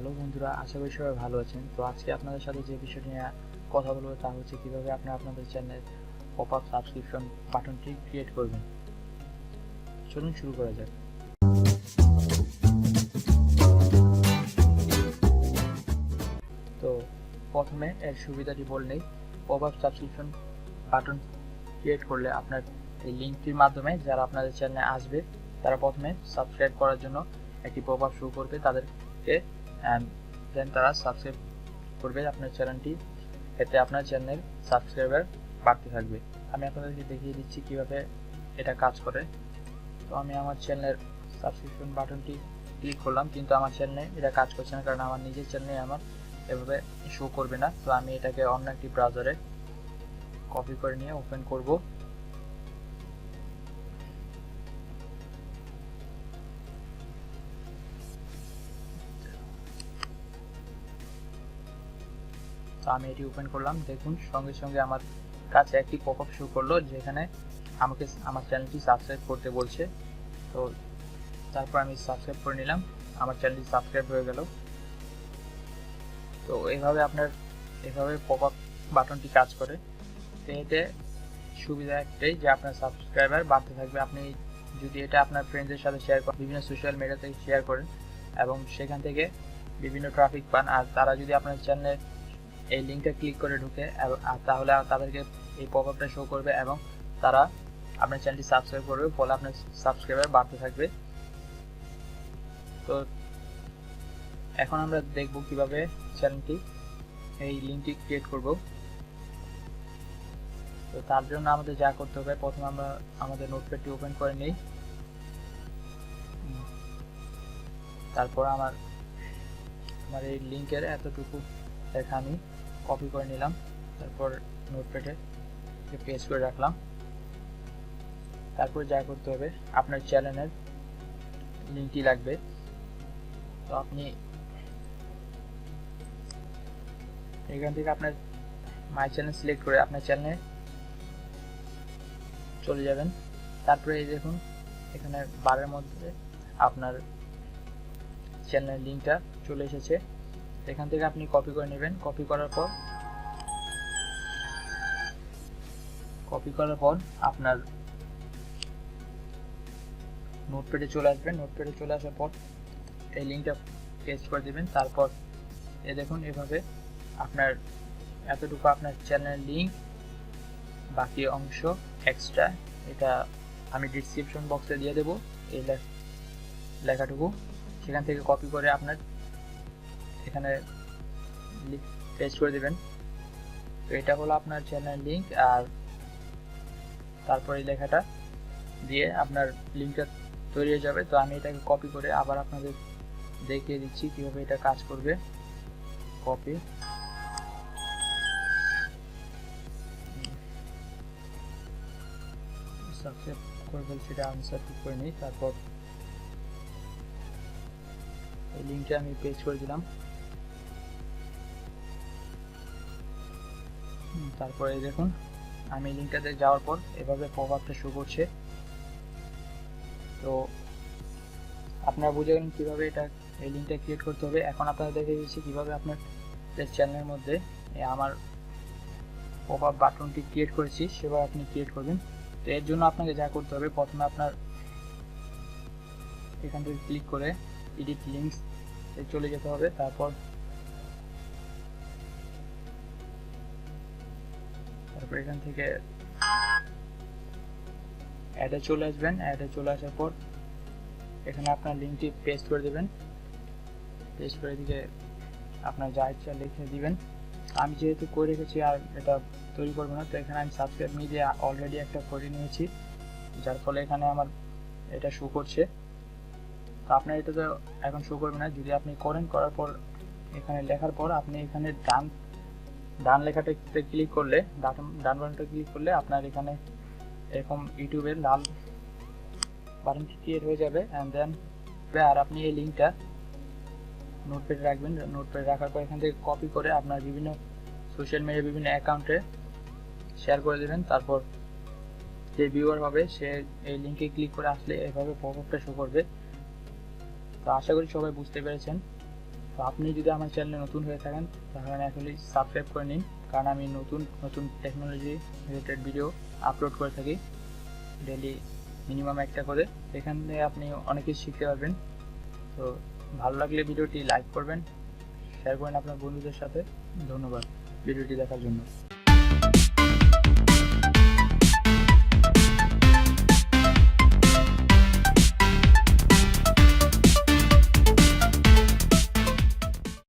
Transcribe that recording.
Hello বন্ধুরা, আশা করি সবাই ভালো আছেন। তো আজকে আপনাদের সাথে যে বিষয়টি নিয়ে কথা বলবো তা হচ্ছে কিভাবে আপনারা আপনাদের চ্যানেলে পপ আপ সাবস্ক্রিপশন বাটনটি ক্রিয়েট করবেন। চলুন শুরু করা যাক। তো প্রথমে এর সুবিধাটি বললেই, pop up subscription button create করলে আপনার এই লিঙ্কটির মাধ্যমে যারা আপনাদের চ্যানেলে আসবে তারা প্রথমে সাবস্ক্রাইব করার জন্য একটি পপ আপ শো করবে তাদেরকে, দেন তারা সাবস্ক্রাইব করবে আপনার চ্যানেলটি। এতে আপনার চ্যানেলের সাবস্ক্রাইবার বাড়তে থাকবে। আমি আপনাদেরকে দেখিয়ে দিচ্ছি কিভাবে এটা কাজ করে। তো আমি আমার চ্যানেলের সাবস্ক্রিপশন বাটনটি ক্লিক করলাম, কিন্তু আমার চ্যানেলে এটা কাজ করছে না, কারণ আমার নিজের চ্যানেলে আমার এভাবে শো করবে না। তো আমি এটাকে অন্য একটি ব্রাউজারে কপি করে নিয়ে ওপেন করব। তো আমি এটি ওপেন করলাম। দেখুন সঙ্গে সঙ্গে আমার কাছে একটি পপআপ শো করলো যেখানে আমাকে আমার চ্যানেলটি সাবস্ক্রাইব করতে বলছে। তো তারপর আমি সাবস্ক্রাইব করে নিলাম, আমার চ্যানেলটি সাবস্ক্রাইব হয়ে গেল। তো এভাবে পপআপ বাটনটি কাজ করে। তো এতে সুবিধা একটাই যে আপনার সাবস্ক্রাইবার বাড়তে থাকবে। আপনি যদি এটা আপনার ফ্রেন্ডসদের সাথে শেয়ার করেন, বিভিন্ন সোশ্যাল মিডিয়াতে শেয়ার করেন এবং সেখান থেকে বিভিন্ন ট্রাফিক পান, আর তারা যদি আপনার চ্যানেলে এই লিঙ্কটা ক্লিক করে ঢুকে, তাহলে তাদেরকে এই পপআপটা শো করবে এবং তারা আপনার চ্যানেলটি সাবস্ক্রাইব করবে, ফলে আপনার সাবস্ক্রাইবার বাড়তে থাকবে। তো এখন আমরা দেখব কিভাবে চ্যানেলটি এই লিঙ্কটি ক্রিয়েট করব। তো তার জন্য আমাদের যা করতে হবে, প্রথমে আমরা আমাদের নোটপ্যাডটি ওপেন করে নিই। তারপর আমার এই লিঙ্কের এতটুকু লেখা আমি কপি করে নিলাম, তারপর নোটপ্যাডে পেস্ট করে রাখলাম। তারপর যা করতে হবে, আপনার চ্যানেলের লিঙ্কটি লাগবে। তো আপনি এখান থেকে আপনার মাই চ্যানেল সিলেক্ট করে আপনার চ্যানেলে চলে যাবেন। তারপরে এই দেখুন এখানে বারের মধ্যে আপনার চ্যানেলের লিঙ্কটা চলে এসেছে। এখান থেকে আপনি কপি করে নেবেন। কপি করার পর আপনার নোটপ্যাডে চলে আসবেন। নোটপ্যাডে চলে আসার পর এই লিঙ্কটা পেস্ট করে দিবেন। তারপর এই দেখুন এভাবে আপনার এতটুকু আপনার চ্যানেলের লিঙ্ক, বাকি অংশ এক্সট্রা এটা আমি ডিসক্রিপশন বক্সে দিয়ে দেবো। এই লেখাটুকু সেখান থেকে কপি করে আপনার এখানে পেস্ট করে দিবেন। তো এটা হলো আপনার চ্যানেলের লিঙ্ক, আর তারপর এই লেখাটা দিয়ে আপনার লিঙ্কটা তৈরি হয়ে যাবে। তো আমি এটাকে কপি করে আবার আপনাদের দেখিয়ে দিচ্ছি কিভাবে এটা কাজ করবে। কপি, সাবস্ক্রাইব করে ফেলছি, এটা আমি সাবস্ক্রাইব করে নিই। তারপর এই লিঙ্কটা আমি পেস্ট করে দিলাম। তারপরে দেখুন আমি লিঙ্কটাতে যাওয়ার পর এভাবে পপআপটা শো করছে। তো আপনারা বুঝে গেলেন কীভাবে এই লিঙ্কটা ক্রিয়েট করতে হবে। এখন আপনারা দেখে দিচ্ছি কীভাবে আপনার চ্যানেলের মধ্যে আমার পপআপ বাটনটি ক্রিয়েট করেছি সেভাবে আপনি ক্রিয়েট করবেন। তো এর জন্য আপনাকে যা করতে হবে, প্রথমে আপনার এখান থেকে ক্লিক করে এডিট লিঙ্কস এ চলে যেতে হবে। তারপর এখান থেকে অ্যাডে চলে আসবেন। অ্যাডে চলে আসার পর এখানে আপনার লিঙ্কটি পেস্ট করে দেবেন। পেস্ট করে দিকে আপনার যা ইচ্ছা লিখে দিবেন। আমি যেহেতু করে রেখেছি আর এটা তৈরি করবো না, তো এখানে আমি সাবস্ক্রাইব মি দিয়ে অলরেডি একটা করে নিয়েছি, যার ফলে এখানে আমার এটা শো করছে। তো আপনার এটা তো এখন শো করবে না। যদি আপনি করার পর এখানে লেখার পর আপনি এখানে ডান লেখাটাতে ক্লিক করলে, ডান বাটনটা ক্লিক করলে আপনার এখানে এরকম ইউটিউবের লাল বাটনটি ক্রিয়েট হয়ে যাবে। অ্যান্ড দেন আর আপনি এই লিঙ্কটা নোটপ্যাডে রাখবেন। নোটপ্যাডে রাখার পর এখান থেকে কপি করে আপনার বিভিন্ন সোশ্যাল মিডিয়া বিভিন্ন অ্যাকাউন্টে শেয়ার করে দেবেন। তারপর যে ভিউয়ার হবে সে এই লিঙ্কে ক্লিক করে আসলে এভাবে পপআপটা শো করবে। তো আশা করি সবাই বুঝতে পেরেছেন। তো আপনি যদি আমার চ্যানেলে নতুন হয়ে থাকেন তাহলে এখনই সাবস্ক্রাইব করে নিন, কারণ আমি নতুন নতুন টেকনোলজি রিলেটেড ভিডিও আপলোড করে থাকি ডেলি, মিনিমাম একটা করে। এখান থেকে আপনি অনেক কিছু শিখতে পারবেন। তো ভালো লাগলে ভিডিওটি লাইক করবেন, শেয়ার করেন আপনার বন্ধুদের সাথে। ধন্যবাদ ভিডিওটি দেখার জন্য।